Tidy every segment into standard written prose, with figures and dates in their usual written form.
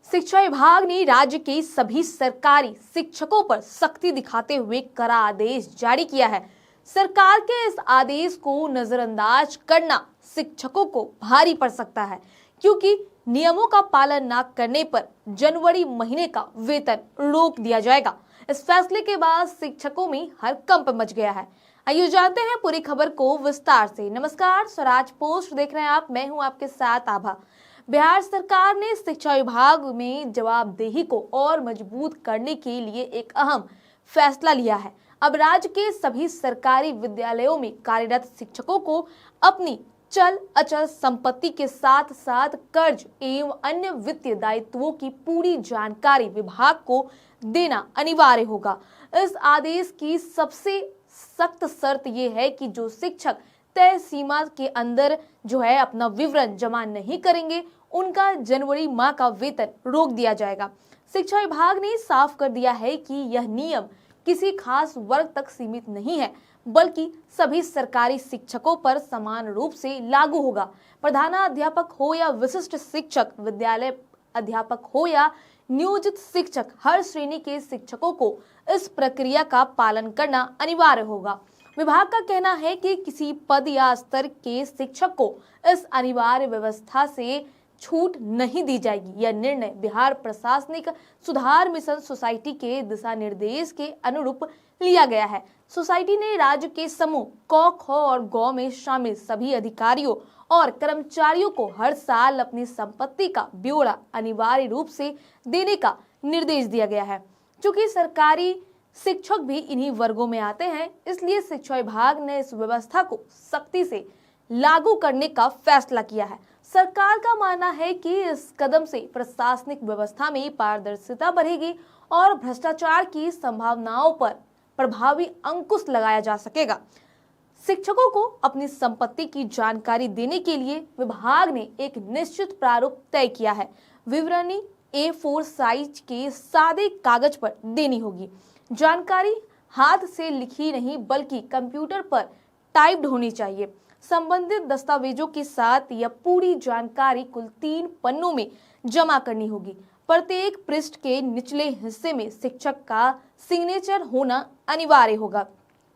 शिक्षा विभाग ने राज्य के सभी सरकारी शिक्षकों पर सख्ती दिखाते हुए कड़ा आदेश जारी किया है। सरकार के इस आदेश को नजरअंदाज करना शिक्षकों को भारी पड़ सकता है, क्योंकि नियमों का पालन न करने पर जनवरी महीने का वेतन रोक दिया जाएगा। इस फैसले के बाद शिक्षकों में हड़कंप मच गया है। आइए जानते हैं पूरी खबर को विस्तार से। नमस्कार, स्वराज पोस्ट देख रहे हैं आप, मैं हूं आपके साथ आभा। बिहार सरकार ने शिक्षा विभाग में जवाबदेही को और मजबूत करने के लिए एक अहम फैसला लिया है। अब राज्य के सभी सरकारी विद्यालयों में कार्यरत शिक्षकों को अपनी चल अचल संपत्ति के साथ साथ कर्ज एवं अन्य वित्तीय दायित्वों की पूरी जानकारी विभाग को देना अनिवार्य होगा। इस आदेश की सबसे सख्त शर्त यह है कि जो शिक्षक तय सीमा के अंदर अपना विवरण जमा नहीं करेंगे, उनका जनवरी माह का वेतन रोक दिया जाएगा। शिक्षा विभाग ने साफ कर दिया है कि यह नियम किसी खास वर्ग तक सीमित नहीं है, बल्कि सभी सरकारी शिक्षकों पर समान रूप से लागू होगा। प्रधानाध्यापक हो या विशिष्ट शिक्षक, विद्यालय अध्यापक हो या नियोजित शिक्षक, हर श्रेणी के शिक्षकों को इस प्रक्रिया का पालन करना अनिवार्य होगा। विभाग का कहना है कि किसी पद या स्तर के शिक्षक को इस अनिवार्य व्यवस्था से छूट नहीं दी जाएगी। यह निर्णय बिहार प्रशासनिक सुधार मिशन सोसाइटी के दिशा निर्देश के अनुरूप लिया गया है। सोसाइटी ने राज्य के समूह क, ख और ग में शामिल सभी अधिकारियों और कर्मचारियों को हर साल अपनी संपत्ति का ब्यौरा अनिवार्य रूप से देने का निर्देश दिया गया है। चूंकि सरकारी शिक्षक भी इन्हीं वर्गों में आते हैं, इसलिए शिक्षा विभाग ने इस व्यवस्था को सख्ती से लागू करने का फैसला किया है। सरकार का मानना है कि इस कदम से प्रशासनिक व्यवस्था में पारदर्शिता बढ़ेगी और भ्रष्टाचार की संभावनाओं पर प्रभावी अंकुश लगाया जा सकेगा। शिक्षकों को अपनी संपत्ति की जानकारी देने के लिए विभाग ने एक निश्चित प्रारूप तय किया है। विवरणी A4 साइज के सादे कागज पर देनी होगी। जानकारी हाथ से लिखी नहीं बल्कि कंप्यूटर पर टाइप्ड होनी चाहिए। संबंधित दस्तावेजों के साथ यह पूरी जानकारी कुल 3 पन्नों में जमा करनी होगी। प्रत्येक पृष्ठ के निचले हिस्से में शिक्षक का सिग्नेचर होना अनिवार्य होगा।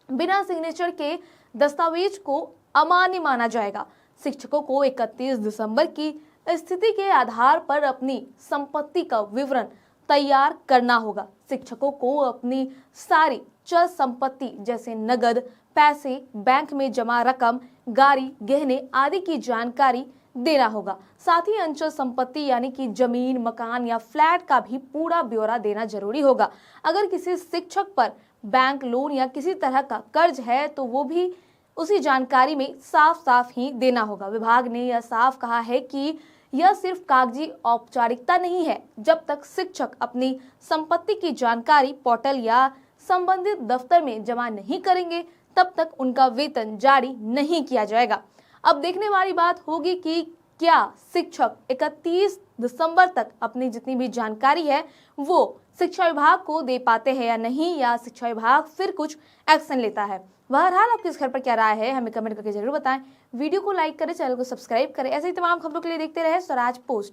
बिना सिग्नेचर के दस्तावेज को अमान्य माना जाएगा। शिक्षकों को 31 दिसंबर की स्थिति के आधार पर अपनी संपत्ति का विवरण तैयार करना होगा। शिक्षकों को अपनी सारी चल संपत्ति जैसे नगद, पैसे, बैंक में जमा रकम, गाड़ी, गहने आदि की जानकारी देना होगा। साथ ही अंचल संपत्ति यानी कि जमीन, मकान या फ्लैट का भी पूरा ब्यौरा देना जरूरी होगा। अगर किसी शिक्षक पर बैंक लोन या किसी तरह का कर्ज है तो वो भी उसी जानकारी में साफ साफ ही देना होगा। विभाग ने यह साफ कहा है कि यह सिर्फ कागजी औपचारिकता नहीं है। जब तक शिक्षक अपनी संपत्ति की जानकारी पोर्टल या संबंधित दफ्तर में जमा नहीं करेंगे, तब तक उनका वेतन जारी नहीं किया जाएगा। अब देखने वाली बात होगी कि क्या शिक्षक 31 दिसंबर तक अपनी जितनी भी जानकारी है वो शिक्षा विभाग को दे पाते हैं या नहीं, या शिक्षा विभाग फिर कुछ एक्शन लेता है। बहरहाल आपकी इस खबर पर क्या राय है, हमें कमेंट करके जरूर बताएं। वीडियो को लाइक करें, चैनल को सब्सक्राइब करें। ऐसे ही तमाम खबरों के लिए देखते रहे स्वराज पोस्ट।